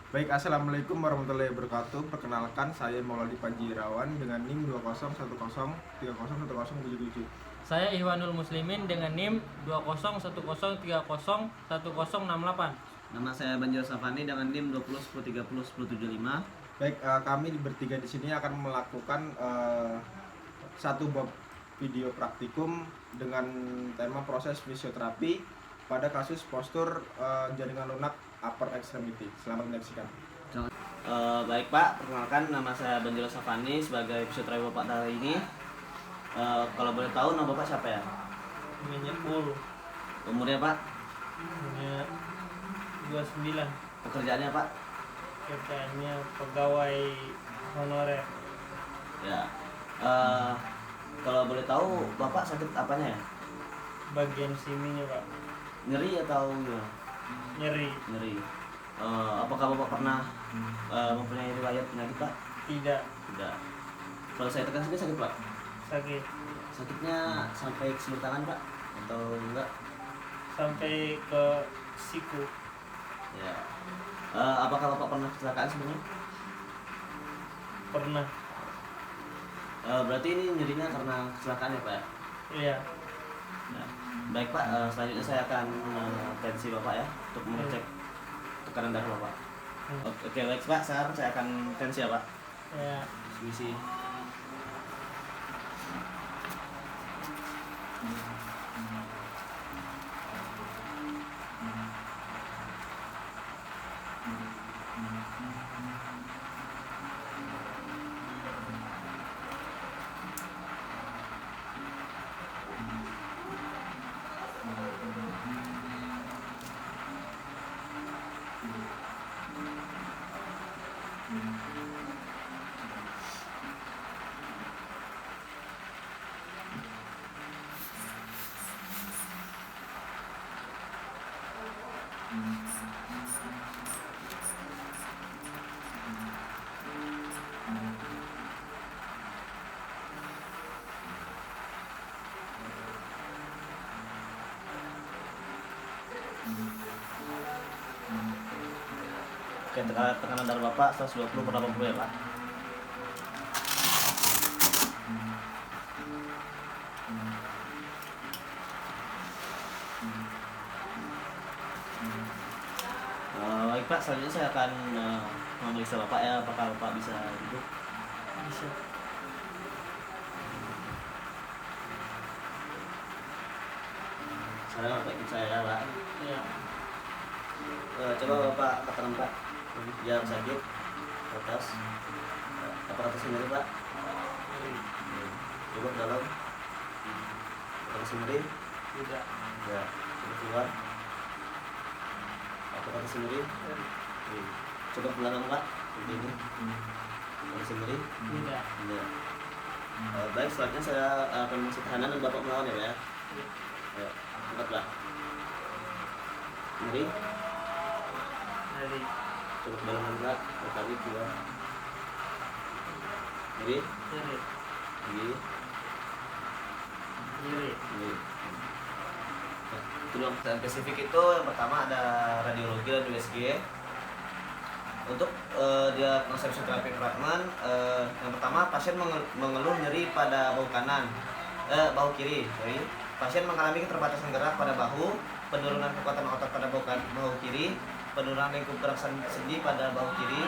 Baik, assalamualaikum warahmatullahi wabarakatuh. Perkenalkan, saya Mauladi Panjirawan dengan NIM 201030301077. Saya Ihwanul Muslimin dengan NIM 201030101068. Nama saya Banjir Safani dengan NIM 201010301075. Baik, kami bertiga di sini akan melakukan satu bab video praktikum dengan tema proses fisioterapi pada kasus postur jaringan lunak upper extremity. Selamat menyaksikan. Baik Pak, perkenalkan nama saya Banjir Safani sebagai fisioterapi Bapak hari ini. Kalau boleh tahu nama Bapak siapa ya? Namanya Pul. Umurnya Pak? Umurnya 29. Pekerjaannya Pak? Kerjaannya pegawai honorer. Ya. Kalau boleh tahu Bapak sakit apanya ya? Bagian sininya Pak. Nyeri atau gimana? Nyeri. Nyeri. Apakah Bapak pernah mempunyai riwayat penyakit Pak? Tidak. Tidak. Kalau saya tekan sendiri sakit Pak? Sakit. Sakitnya sampai ke seluruh tangan Pak? Atau enggak? Sampai ke siku. Ya. Apakah Bapak pernah kecelakaan sebelumnya? Pernah. Berarti ini nyerinya karena kecelakaan ya Pak ya? Iya. Nah, baik Pak, selanjutnya saya akan tensi Bapak ya untuk mengecek tekanan darah Bapak. Oke baik Pak, sekarang saya akan tensi ya Pak. Ya. Misi. Oke, tekanan darah Bapak 120/80 ya Pak. Baik Pak, selanjutnya saya akan memeriksa Bapak ya, apakah Bapak bisa duduk? Bisa. Sekarang Bapak ikut saya ya Pak. Ya. Coba Bapak katakan Pak, yang sakit atas, aparatus sendiri Pak. Coba ke dalam, aparatus sendiri. Tidak. Ya, coba keluar. Aparatus sendiri. Coba ke belakang Pak, seperti ini. Aparatus sendiri. Tidak. Ya. Baik, selanjutnya saya akan masuk tahanan dan Bapak melawan ya Pak ya. Ya, angkatlah. Sendiri. Dari. Coba ke dalam Pak, berkali keluar. Sendiri. Nyeri. Sendiri. Nyeri. Tulang spesifik itu yang pertama ada radiologi dan USG. Untuk diagnosa fisioterapi treatment, yang pertama pasien mengeluh nyeri pada bahu kanan, bahu kiri. Sorry. Pasien mengalami keterbatasan gerak pada bahu, penurunan kekuatan otot pada bahu kiri, penurunan lingkup gerak sendi pada bahu kiri.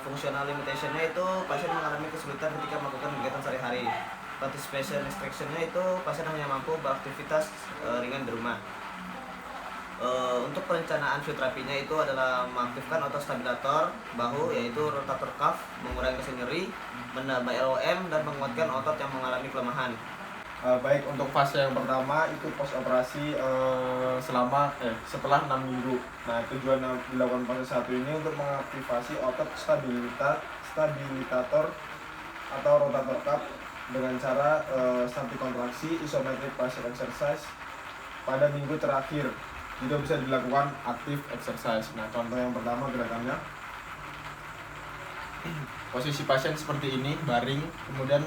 Fungsional limitationnya itu pasien mengalami kesulitan ketika melakukan kegiatan sehari-hari. Participation restriction-nya itu pasien hanya mampu beraktivitas ringan di rumah. Untuk perencanaan fisioterapinya itu adalah mengaktifkan otot stabilator bahu yaitu rotator cuff, mengurangi rasa nyeri, menambah LOM dan menguatkan otot yang mengalami kelemahan. Baik, untuk fase yang pertama itu post operasi setelah 6 minggu. Nah, tujuan dilakukan fase 1 ini untuk mengaktifasi otot stabilitator atau rotator cuff dengan cara static kontraksi isometric pressure exercise pada minggu terakhir. Juga bisa dilakukan active exercise. Nah, contoh yang pertama gerakannya, posisi pasien seperti ini, baring, kemudian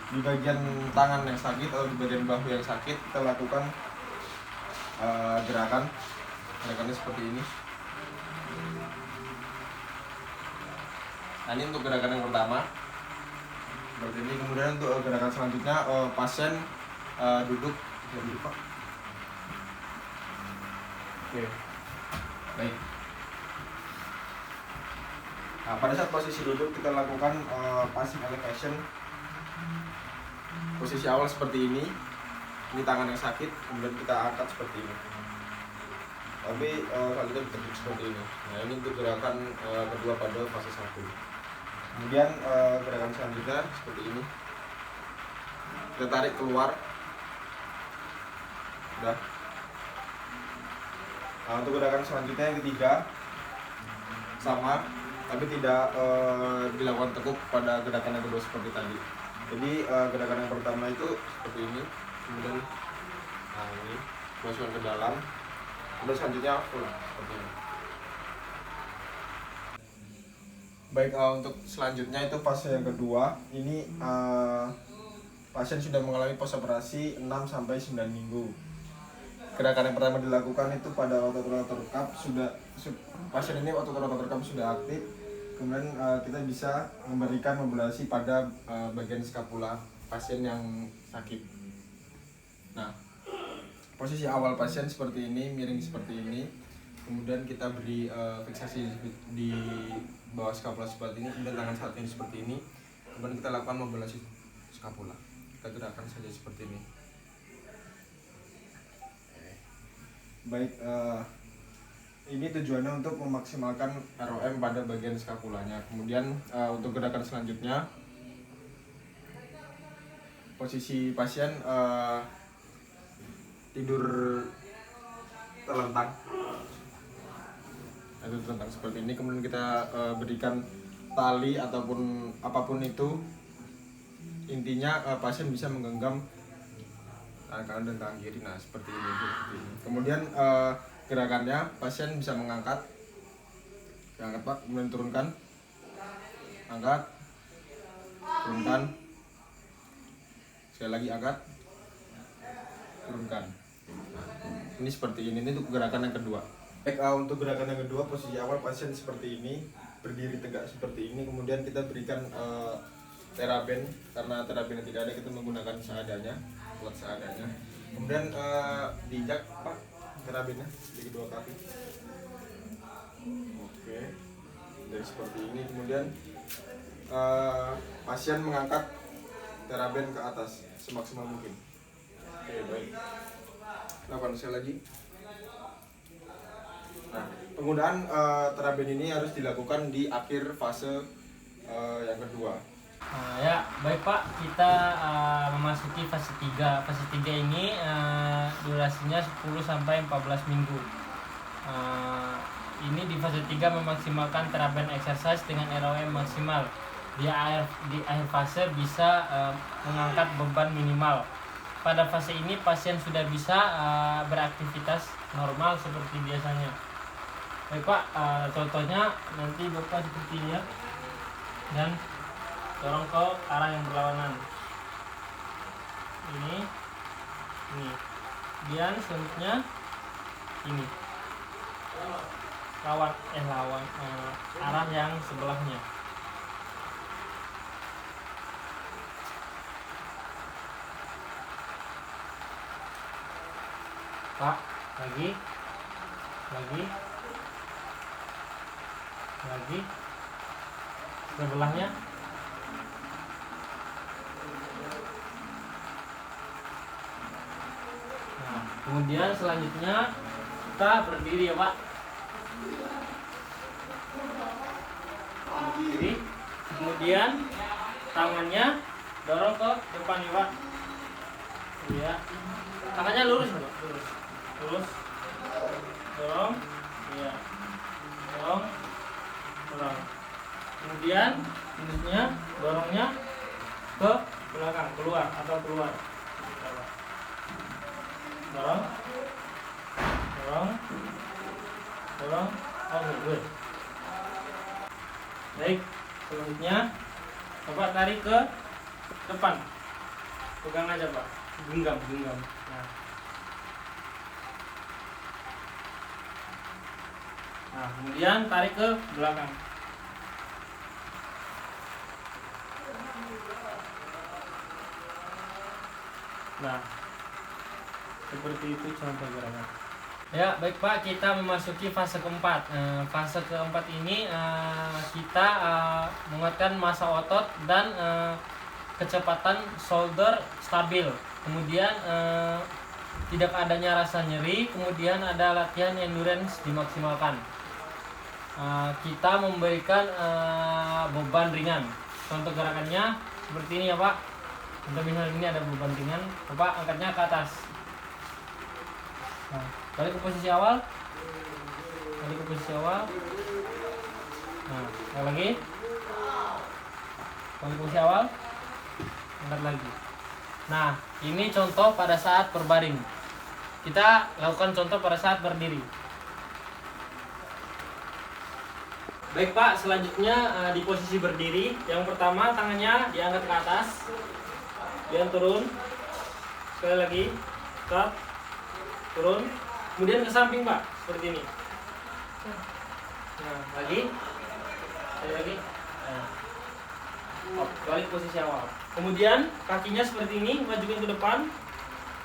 di bagian tangan yang sakit atau di bagian bahu yang sakit kita lakukan gerakannya seperti ini. Nah, ini untuk gerakan yang pertama. Seperti ini. Kemudian untuk gerakan selanjutnya pasien duduk. Bisa duduk, Pak. Oke. Baik. Nah, pada saat posisi duduk kita lakukan passing elevation. Posisi awal seperti ini. Ini tangan yang sakit, kemudian kita angkat seperti ini. Tapi kalau kita duduk seperti ini. Nah, ini untuk gerakan kedua pada fase 1. Kemudian gerakan selanjutnya seperti ini. Kita tarik keluar. Udah. Nah, untuk gerakan selanjutnya yang ketiga sama, tapi tidak dilakukan tekuk pada gerakan yang kedua seperti tadi. Jadi gerakan yang pertama itu seperti ini, kemudian nah ini masukkan ke dalam, kemudian selanjutnya full seperti ini. Baik, untuk selanjutnya itu fase yang kedua. Ini pasien sudah mengalami pos operasi 6-9 minggu. Gerakan yang pertama dilakukan itu pada otot-otot rekap pasien ini otot-otot rekap sudah aktif. Kemudian kita bisa memberikan mobilisasi pada bagian skapula pasien yang sakit. Nah, posisi awal pasien seperti ini, miring seperti ini. Kemudian kita beri fiksasi di bawah skapula seperti ini. Kemudian tangan satu ini seperti ini. Kemudian kita lakukan mobilisasi skapula. Kita gerakan saja seperti ini. Baik, ini tujuannya untuk memaksimalkan ROM pada bagian skapulanya. Kemudian untuk gerakan selanjutnya, posisi pasien tidur terlentang. Itu terlentang seperti ini. Kemudian kita berikan tali ataupun apapun itu. Intinya pasien bisa menggenggam tangan kanan dan tangan kiri. Nah, seperti ini. Kemudian gerakannya pasien bisa mengangkat, Pak, kemudian turunkan, angkat, turunkan, sekali lagi angkat, turunkan. Nah, ini seperti ini untuk gerakan yang kedua. Baik, untuk gerakan yang kedua, posisi awal pasien seperti ini, berdiri tegak seperti ini. Kemudian kita berikan teraben, karena teraben yang tidak ada kita menggunakan seadanya, alat seadanya. Kemudian diinjak, Pak, terabennya di kedua kaki. Oke, dan seperti ini. Kemudian pasien mengangkat teraben ke atas semaksimal mungkin. Oke, baik. Lakukan sekali lagi. Nah, penggunaan teraben ini harus dilakukan di akhir fase yang kedua. Ya, baik Pak, kita memasuki fase 3. Fase 3 ini durasinya 10-14 minggu. Ini di fase 3 memaksimalkan teraben exercise dengan ROM maksimal. Di akhir fase bisa mengangkat beban minimal. Pada fase ini pasien sudah bisa beraktivitas normal seperti biasanya. Baik Pak, contohnya nanti Bapak seperti ini ya. Dan dorong ke arah yang berlawanan. Ini. Kemudian selanjutnya ini. Lawan arah yang sebelahnya. Pak, lagi. Sebelahnya. Nah, kemudian selanjutnya kita berdiri ya Pak. Berdiri. Kemudian tangannya dorong ke depan ya Pak. Ya. Tangannya lurus Pak. Lurus. Dorong. Ya. Dorong. Kemudian selanjutnya dorongnya ke belakang, keluar. Dorong. Good. Baik, selanjutnya Bapak tarik ke depan. Pegang aja Pak. Genggam. Nah, kemudian tarik ke belakang. Nah, seperti itu contoh gerakan. Ya, baik Pak, kita memasuki fase keempat. Fase keempat ini kita menguatkan massa otot dan kecepatan shoulder stabil. Kemudian tidak adanya rasa nyeri. Kemudian ada latihan endurance dimaksimalkan. Kita memberikan beban ringan. Contoh gerakannya seperti ini ya Pak. Untuk misalnya ini ada beban ringan, Bapak angkatnya ke atas. Nah, balik ke posisi awal. Balik ke posisi awal. Nah, sekali lagi. Balik ke posisi awal. Angkat lagi. Nah, ini contoh pada saat berbaring. Kita lakukan contoh pada saat berdiri. Baik Pak, selanjutnya di posisi berdiri. Yang pertama tangannya diangkat ke atas. Kemudian turun. Sekali lagi. Stop. Turun, kemudian ke samping Pak, seperti ini. Nah, lagi, lagi. Nah. Balik posisi awal. Kemudian kakinya seperti ini, majukan ke depan,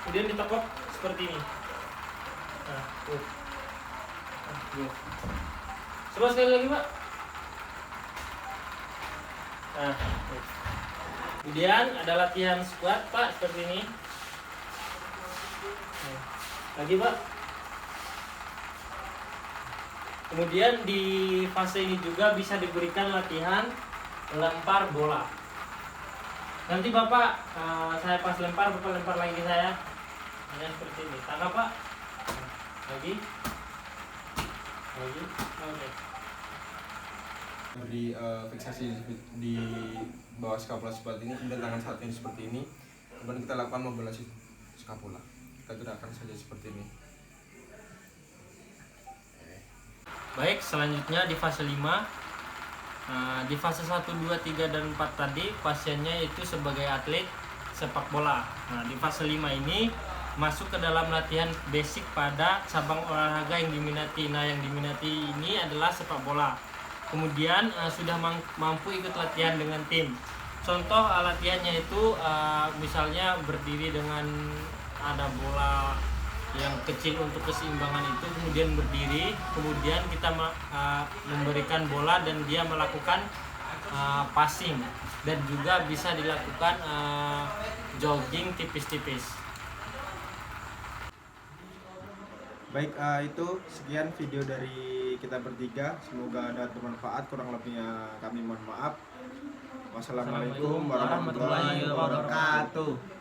kemudian ditekuk seperti ini. Nah, tuh. Nah, coba sekali lagi Pak. Nah, tuh. Kemudian ada latihan squat Pak, seperti ini. Lagi Pak. Kemudian di fase ini juga bisa diberikan latihan lempar bola. Nanti Bapak, saya pas lempar, Bapak lempar lagi ke saya. Hanya seperti ini. Tangkap Pak. Lagi. Lagi. Oke. Beri fiksasi di bawah skapula seperti ini, kemudian tangan satu ini seperti ini. Kemudian kita lakukan mobilisasi skapula. Kita gerakan saja seperti ini. Baik, selanjutnya di fase 5. Di fase 1, 2, 3, dan 4 tadi pasiennya itu sebagai atlet sepak bola. Nah, di fase 5 ini masuk ke dalam latihan basic pada cabang olahraga yang diminati. Nah, yang diminati ini adalah sepak bola. Kemudian sudah mampu ikut latihan dengan tim. Contoh latihannya itu misalnya berdiri dengan ada bola yang kecil untuk keseimbangan itu, kemudian berdiri, kemudian kita memberikan bola dan dia melakukan passing, dan juga bisa dilakukan jogging tipis-tipis. Baik, itu sekian video dari kita bertiga. Semoga ada bermanfaat. Kurang lebihnya kami mohon maaf. Wassalamualaikum warahmatullahi wabarakatuh.